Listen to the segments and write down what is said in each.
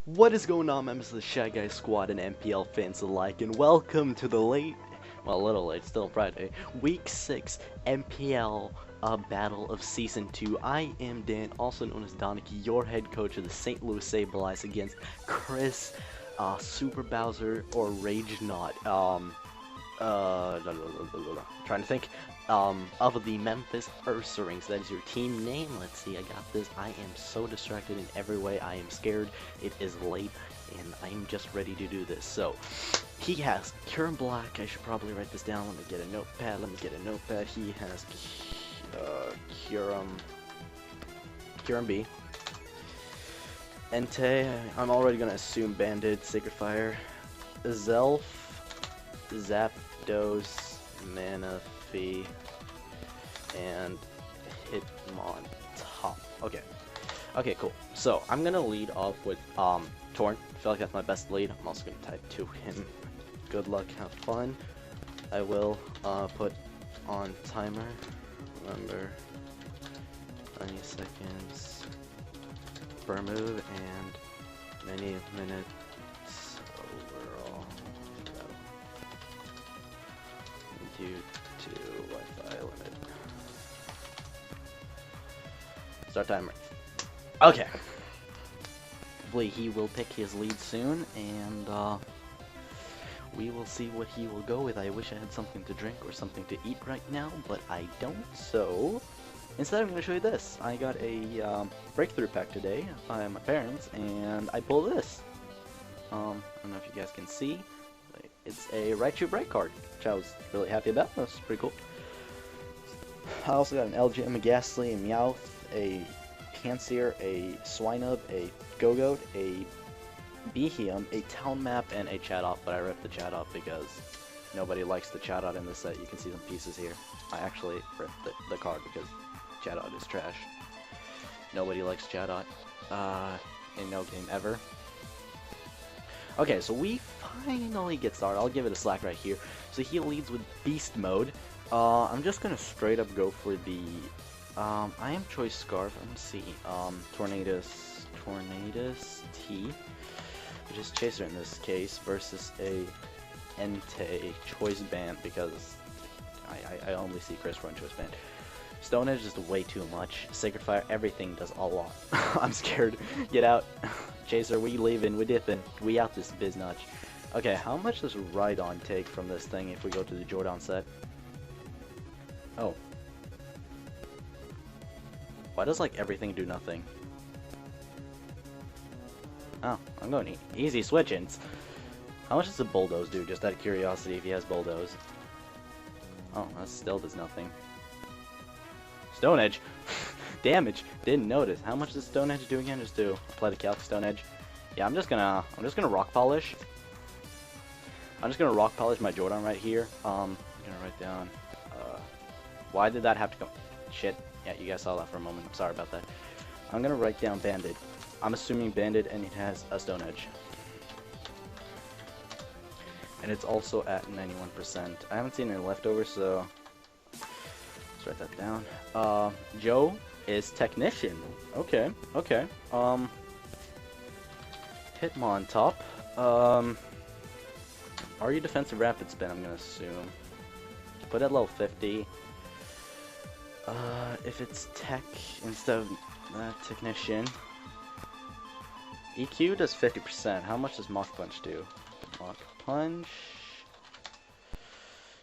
What is going on, members of the Shy Guy Squad and MPL fans alike, and welcome to the well, a little late, still Friday, Week 6 MPL Battle of Season 2. I am Dan, also known as Donachie, your head coach of the St. Louis Sableyes against Chris, Super Bowser, or Ragenaught. Trying to think. Of the Memphis Ursarings. That is your team name. Let's see, I got this. I am so distracted in every way. I am scared. It is late, and I'm just ready to do this. So, he has Kieran Black. I should probably write this down. Let me get a notepad. He has Kieran B. Entei. I'm already going to assume Bandit, Sacred Fire. Zelf. Zapdos. Manaphy. And Hitmontop. Okay, cool. So I'm gonna lead off with Torn. I feel like that's my best lead. I'm also gonna type to him. Good luck, have fun. I will put on timer. Remember, 20 seconds per move and many minutes overall. Due to Wi-Fi limit. Start timer. Okay. Hopefully he will pick his lead soon, and we will see what he will go with. I wish I had something to drink or something to eat right now, but I don't, so instead I'm going to show you this. I got a breakthrough pack today by my parents, and I pulled this. I don't know if you guys can see. It's a Raichu Bright card, which I was really happy about. That's pretty cool. I also got an LGM, a Ghastly, a Meowth, a Pansear, a Swinub, a Gogoat, a Behemoth, a Town Map, and a Chatot, but I ripped the Chatot because nobody likes the Chatot in this set. You can see some pieces here. I actually ripped the card because Chatot is trash. Nobody likes Chatot in no game ever. Okay, so we finally get started. I'll give it a slack right here. So he leads with Beast Mode. I'm just gonna straight up go for the I am Choice Scarf. Let me see. Tornadus T, which is Chaser in this case, versus a Entei Choice Band because I only see Chris run Choice Band. Stone Edge is way too much. Sacred Fire, everything does a lot. I'm scared. Get out. Chaser, we leaving, we dipping, we out this biznatch. Okay, how much does Rhydon take from this thing if we go to the Jordan set? Oh. Why does, like, everything do nothing? Oh, I'm going easy switch-ins. How much does the Bulldoze do, just out of curiosity, if he has Bulldoze? Oh, that still does nothing. Stone Edge! Damage! Didn't notice. How much does Stone Edge do again? Just to apply the Calc Stone Edge. Yeah, I'm just gonna Rock Polish. I'm just gonna Rock Polish my Jordan right here. I'm gonna write down. Why did that have to come? Shit. Yeah, you guys saw that for a moment. I'm sorry about that. I'm gonna write down Bandit. I'm assuming Bandit, and it has a Stone Edge. And it's also at 91%. I haven't seen any leftovers, so let's write that down. Joe is Technician. Okay. Hitmontop. Are you Defensive Rapid Spin, I'm gonna assume. Put it at level 50. If it's Tech instead of Technician. EQ does 50%. How much does Mach Punch do? Mach Punch.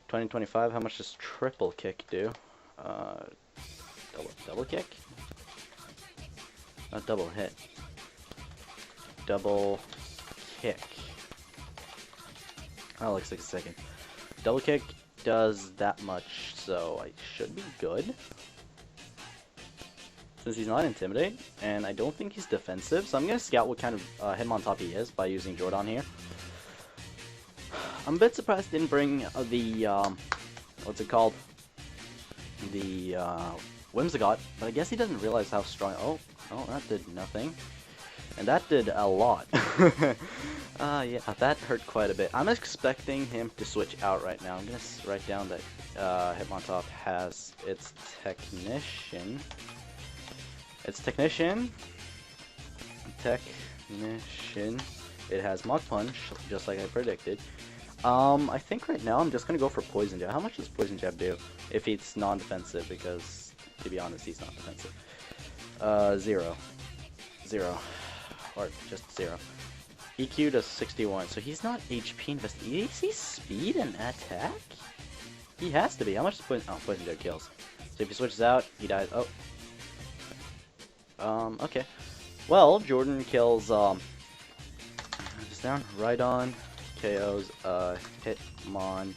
2025. How much does Triple Kick do? Double kick? Not double hit. Double kick. Oh, like 6 seconds. Double kick does that much, so I should be good. Since he's not Intimidate, and I don't think he's defensive, so I'm gonna scout what kind of Hitmontop he is by using Jordan here. I'm a bit surprised he didn't bring the what's it called? The Whimsicott, but I guess he doesn't realize how strong. Oh, that did nothing, and that did a lot. Yeah, that hurt quite a bit. I'm expecting him to switch out right now. I'm gonna write down that Hitmontop has its Technician. Technician. Ignition. It has Mach Punch, just like I predicted. I think right now I'm just gonna go for Poison Jab. How much does Poison Jab do if it's non-defensive? Because, to be honest, he's not defensive. 0. 0. Or just 0. EQ does 61, so he's not HP invested. Is he speed and attack? He has to be. How much does Poison... Oh, Poison Jab kills. So if he switches out, he dies. Oh. Okay. Well, Jordan kills, just down, right on, KOs, Hitmontop.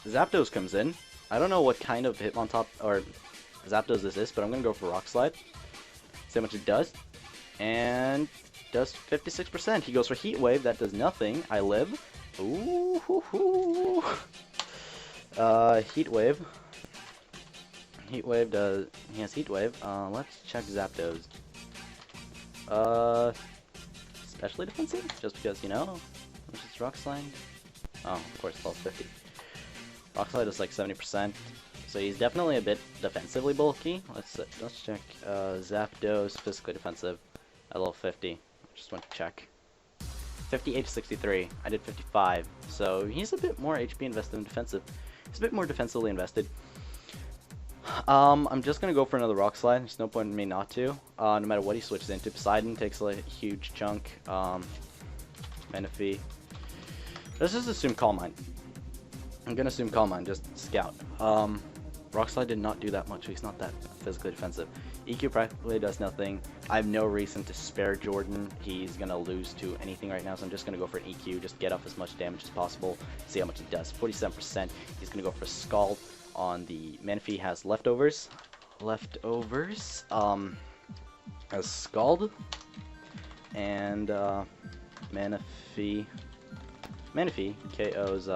Zapdos comes in. I don't know what kind of Hitmontop, or Zapdos this is, but I'm gonna go for Rock Slide. See how much it does. And does 56%. He goes for Heat Wave, that does nothing. I live. Ooh, hoo, hoo. Heat Wave. Heat Wave does... He has Heat Wave. Let's check Zapdos. Especially defensive? Just because, you know, which is Rock Slide. Oh, of course, level 50. Rock Slide is like 70%. So he's definitely a bit defensively bulky. Let's check Zapdos, physically defensive at level 50. Just went to check. 58 to 63. I did 55. So he's a bit more HP invested in defensive. He's a bit more defensively invested. I'm just gonna go for another Rock Slide. There's no point in me not to. No matter what he switches into. Poseidon takes a huge chunk. Menifee. Let's just assume Calm Mind. I'm gonna assume Calm Mind, just scout. Rock Slide did not do that much. He's not that physically defensive. EQ practically does nothing. I have no reason to spare Jordan. He's gonna lose to anything right now, so I'm just gonna go for an EQ. Just get off as much damage as possible. See how much it does. 47%. He's gonna go for Scald. On the Menifee has Leftovers. Has Scald. And Menifee KOs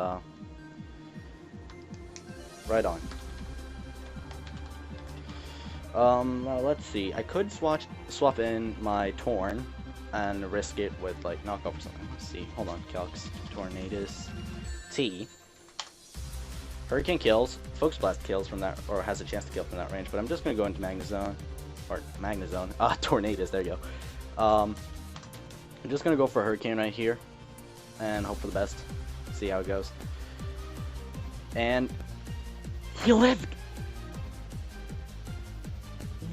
right on. Let's see. I could swap in my Torn and risk it with like knockoff or something. Let's see. Hold on, Calcs. Tornadus-T. Hurricane kills, Focus Blast kills from that, or has a chance to kill from that range, but I'm just going to go into Magnezone, Tornadus, there you go. I'm just going to go for Hurricane right here, and hope for the best, see how it goes. And, he lived!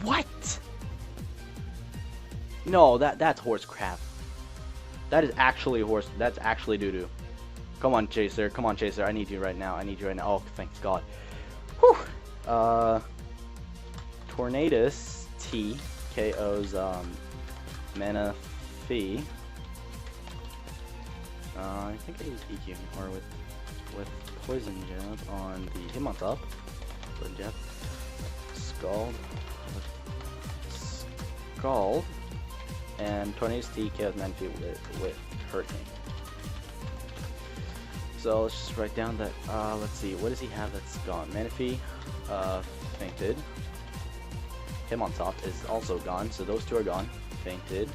What? No, that's horse crap. That is actually horse, that's actually doo-doo. Come on, Chaser. Come on, Chaser. I need you right now. I need you right now. Oh, thank God. Whew. Tornadus-T KOs Menifee. I think I used EQ or with Poison Jab on the Hitmontop. Poison Jab. Scald. And Tornadus-T KOs Menifee with Hurricane. So let's just write down that, let's see, what does he have that's gone? Menifee, fainted. Hitmontop is also gone, so those two are gone. Fainted.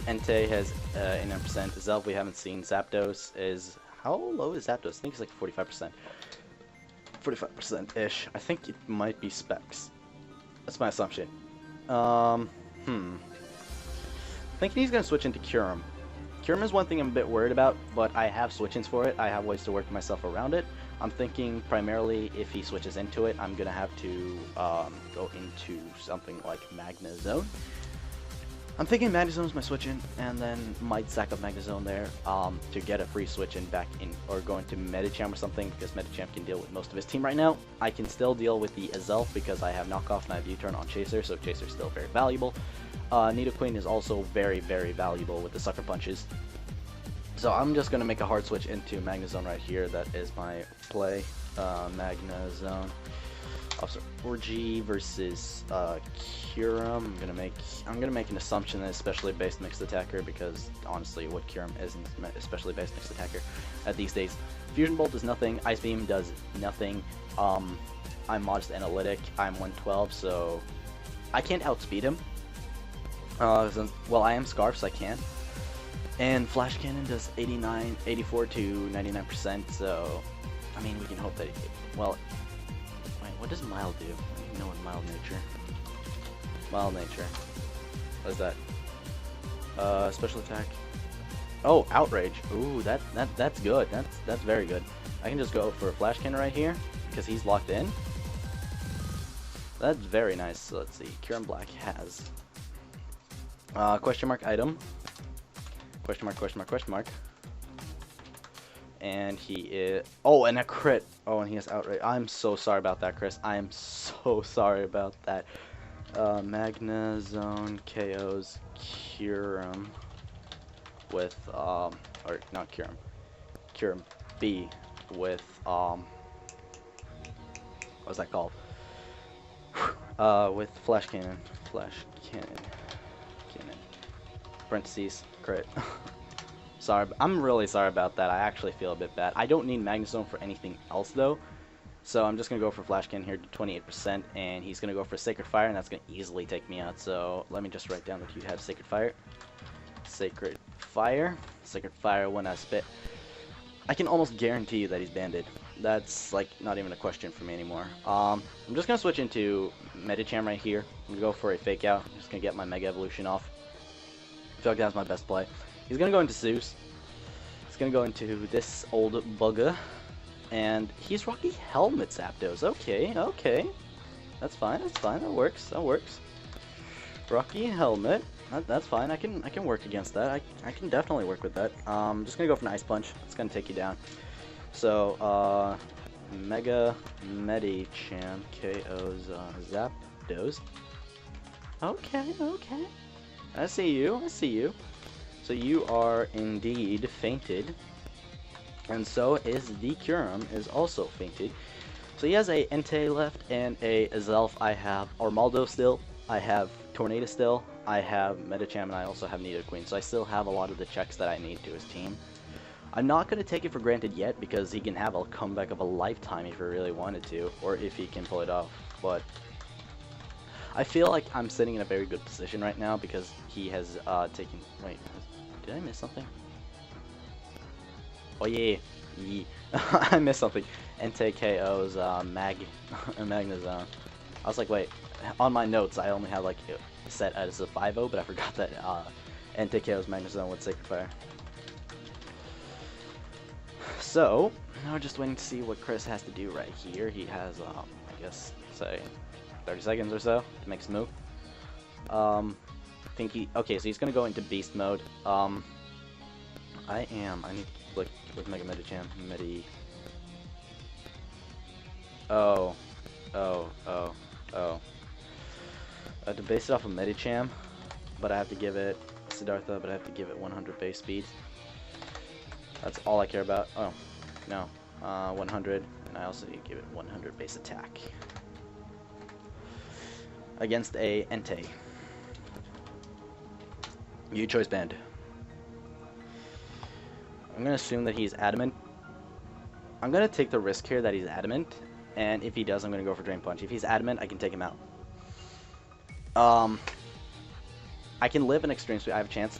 Entei has 89%. Zelf we haven't seen. Zapdos is, how low is Zapdos? I think it's like 45%. 45%-ish. I think it might be Specs. That's my assumption. Thinking he's gonna switch into Kyurem. Kyurem is one thing I'm a bit worried about, but I have switch-ins for it. I have ways to work myself around it. I'm thinking primarily if he switches into it, I'm going to have to go into something like Magnezone. I'm thinking Magnezone is my switch-in, and then might sack up Magnezone there to get a free switch-in back in, or go into Medicham or something, because Medicham can deal with most of his team right now. I can still deal with the Azelf because I have knockoff and I have U-turn on Chaser, so Chaser's still very valuable. Nidoqueen is also very, very valuable with the Sucker Punches. So I'm just going to make a hard switch into Magnezone right here. That is my play. Magnezone. Officer Orgy versus Kyurem. I'm gonna make an assumption that it's specially based mixed attacker, because honestly what Kyurem isn't especially based mixed attacker at these days. Fusion Bolt does nothing, Ice Beam does nothing. I'm Modest Analytic, I'm 112, so I can't outspeed him. Well, I am Scarf, so I can. And Flash Cannon does 84 to 99%, so I mean we can hope that well, wait, what does Mile do? No, in mild nature. Mild nature. What is that? Special attack. Oh, outrage. Ooh, that's good. That's very good. I can just go for a flash cannon right here because he's locked in. That's very nice. So let's see. Kieran Black has question mark item. Question mark, question mark, question mark. And he is... Oh, and a crit. Oh, and he has outrage. I'm so sorry about that, Chris. I am so sorry about that. Magna Zone KOs Curum with, or not Curum. Curum B with, what's that called? With Flash Cannon. Flash Cannon. Cannon. Parentheses. Crit. Sorry, I'm really sorry about that. I actually feel a bit bad. I don't need Magna Zone for anything else, though. So I'm just going to go for Flash Cannon here to 28%, and he's going to go for Sacred Fire, and that's going to easily take me out. So let me just write down that you have Sacred Fire. Sacred Fire. Sacred Fire when I spit. I can almost guarantee you that he's banded. That's, like, not even a question for me anymore. I'm just going to switch into Medicham right here. I'm going to go for a Fake Out. I'm just going to get my Mega Evolution off. I feel like that's my best play. He's going to go into Zeus. He's going to go into this old bugger. And he's Rocky Helmet Zapdos. Okay, okay. That's fine, that's fine. That works, that works. Rocky Helmet. That's fine. I can work against that. I can definitely work with that. I'm just going to go for an Ice Punch. It's going to take you down. So, Mega Medicham KOs Zapdos. Okay, okay. I see you, I see you. So you are indeed fainted. And so is the Curum is also fainted. So he has a Entei left and a Zelf. I have Armaldo still. I have Tornadus still. I have Medicham, and I also have Nidoqueen. So I still have a lot of the checks that I need to his team. I'm not going to take it for granted yet because he can have a comeback of a lifetime if he really wanted to, or if he can pull it off. But I feel like I'm sitting in a very good position right now because he has taken... Wait, did I miss something? Oh yeah, yeah. I missed something. Entei KO's Magnezone. I was like, wait, on my notes I only have like set as a 5-0, but I forgot that Entei KO's Magnezone with Sacred Fire. So now we're just waiting to see what Chris has to do right here. He has, I guess, say 30 seconds or so to make his move. I think he... Okay, so he's gonna go into Beast Mode. I need to look with Mega Medicham. Oh. To base it off of Medicham, but I have to give it Siddhartha, but I have to give it 100 base speed. That's all I care about. Oh, no. 100, and I also need to give it 100 base attack. Against a Entei. You choice band. I'm going to assume that he's adamant. I'm going to take the risk here that he's adamant. And if he does, I'm going to go for Drain Punch. If he's adamant, I can take him out. I can live in Extreme Speed. I have a chance.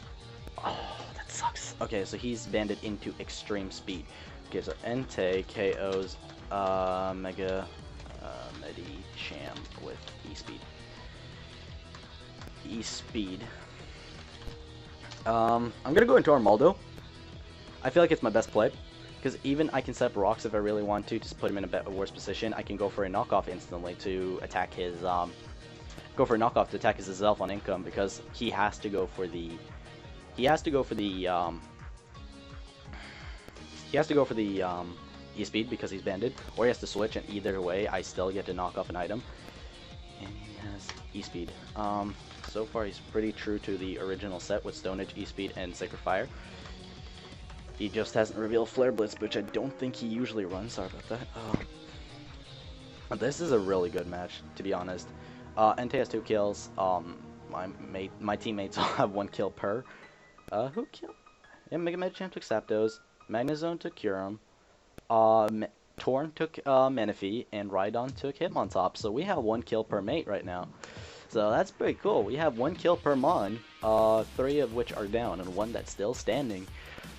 Oh, that sucks. Okay, so he's banded into Extreme Speed. Okay, so Entei KOs Mega Medicham with E-Speed. E-Speed. I'm going to go into Armaldo. I feel like it's my best play, because even I can set up rocks if I really want to just put him in a worse position. I can go for a knockoff instantly to attack his, Zelf on income, because he has to go for the, E-Speed because he's banded, or he has to switch, and either way, I still get to knock off an item. And he has E-Speed. So far, he's pretty true to the original set with Stone Edge, E-Speed, and Sacred Fire. He just hasn't revealed Flare Blitz, which I don't think he usually runs. Sorry about that. This is a really good match, to be honest. Entei has 2 kills. My teammates all have 1 kill per. Who killed? Yeah, Mega Medicham took Zapdos. Magnezone took Curum. Torn took Manaphy, and Rhydon took Hitmontop. So we have 1 kill per mate right now. So that's pretty cool. We have 1 kill per mon, 3 of which are down, and 1 that's still standing.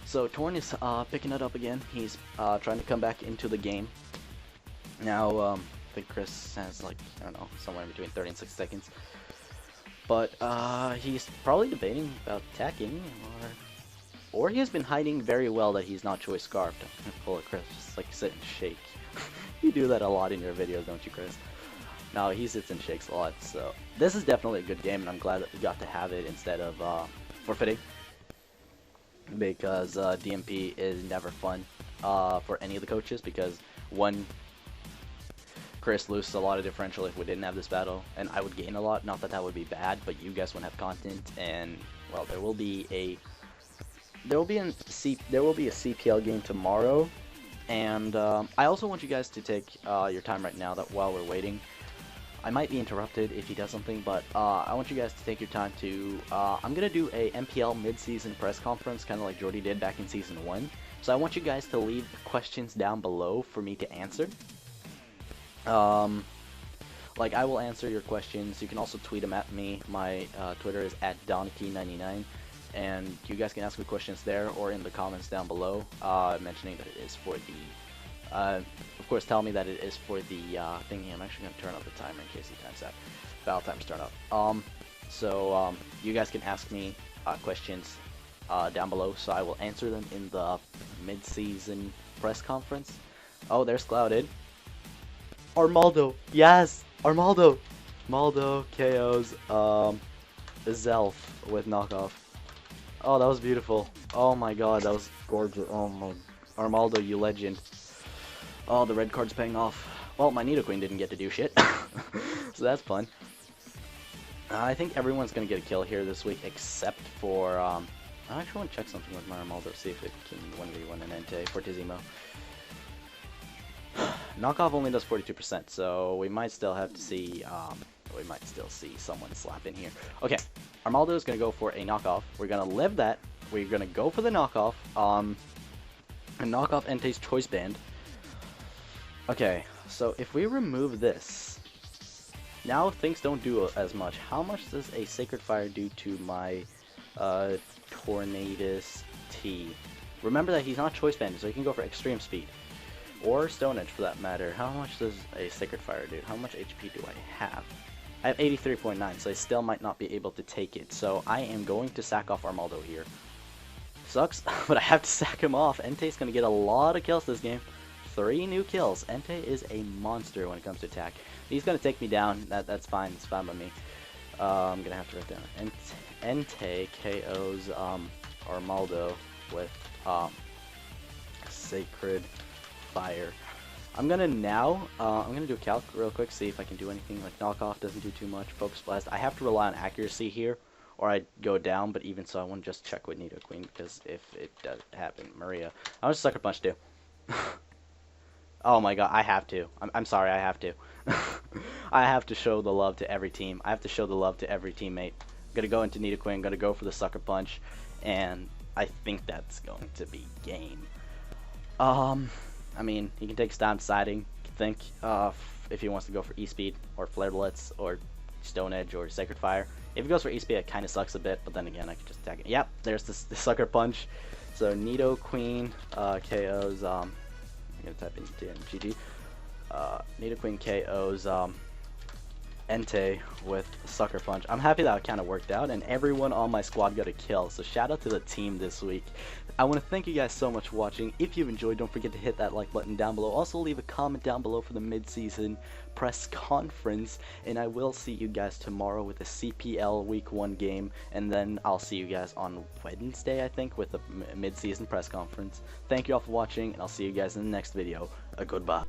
So Torn is picking it up again. He's trying to come back into the game. Now, think Chris has like, I don't know, somewhere between 30 and 60 seconds. But he's probably debating about attacking, or he has been hiding very well that he's not choice scarfed. I'm gonna pull it, Chris, just like sit and shake. You do that a lot in your videos, don't you, Chris? No, he sits and shakes a lot, so this is definitely a good game, and I'm glad that we got to have it instead of forfeiting, because DMP is never fun for any of the coaches, because one, Chris loses a lot of differential if we didn't have this battle, and I would gain a lot. Not that that would be bad, but you guys wouldn't have content, and well, there will be a CPL game tomorrow, and I also want you guys to take your time right now. That while we're waiting, I might be interrupted if he does something, but I want you guys to take your time to. I'm gonna do a MPL mid-season press conference, kind of like Jordy did back in season 1. So I want you guys to leave questions down below for me to answer. Like, I will answer your questions. You can also tweet them at me. My Twitter is @Donkey99, and you guys can ask me questions there or in the comments down below, mentioning that it is for the, of course, tell me that it is for the thingy. I'm actually going to turn up the timer in case he times that. Battle timer's turned up. So you guys can ask me questions down below, so I will answer them in the mid-season press conference. Oh, there's Clouded. Armaldo, yes, Armaldo. Maldo KOs Zelf with knockoff. Oh, that was beautiful. Oh my god, that was gorgeous. Oh my, Armaldo, you legend. Oh, the red card's paying off. Well, my Nidoqueen didn't get to do shit, so that's fun. I think everyone's gonna get a kill here this week, except for I actually want to check something with my Armaldo, see if it can 1v1 an Entei for Tizimo. Knockoff only does 42%, so we might still have to see, we might still see someone slap in here. Okay, Armaldo is going to go for a knockoff. We're going to live that. We're going to go for the knockoff. And knockoff Entei's choice band. Okay, so if we remove this, now things don't do as much. How much does a Sacred Fire do to my Tornadus-T? Remember that he's not choice banded, so he can go for extreme speed. Or Stone Edge for that matter. How much does a Sacred Fire do? How much HP do I have? I have 83.9, so I still might not be able to take it. So I am going to sack off Armaldo here. Sucks, but I have to sack him off. Entei's going to get a lot of kills this game. 3 new kills. Entei is a monster when it comes to attack. He's going to take me down. That's fine. It's fine by me. I'm going to have to write down. Entei KOs Armaldo with Sacred Fire. I'm gonna now, I'm gonna do a calc real quick, see if I can do anything. Like knockoff doesn't do too much. Focus blast. I have to rely on accuracy here, or I go down. But even so, I want to just check with Nidoqueen, because if it does happen, Maria, I want to Sucker Punch too. Oh my god, I have to. I'm sorry, I have to. I have to show the love to every team. I have to show the love to every teammate. I'm gonna go into Nidoqueen. I'm gonna go for the Sucker Punch, and I think that's going to be game. I mean, he can take Stomp Siding, think, if he wants to go for E-Speed, or Flare Blitz, or Stone Edge, or Sacred Fire. If he goes for E-Speed, it kind of sucks a bit, but then again, I can just attack it. Yep, there's the Sucker Punch. So, Nidoqueen KOs, I'm going to type in GG. Nidoqueen KOs Entei with Sucker Punch. I'm happy that kind of worked out, and everyone on my squad got a kill, so shout out to the team this week. I want to thank you guys so much for watching. If you've enjoyed, don't forget to hit that like button down below. Also, leave a comment down below for the mid-season press conference, and I will see you guys tomorrow with the CPL Week 1 game, and then I'll see you guys on Wednesday, I think, with the mid-season press conference. Thank you all for watching, and I'll see you guys in the next video. Goodbye.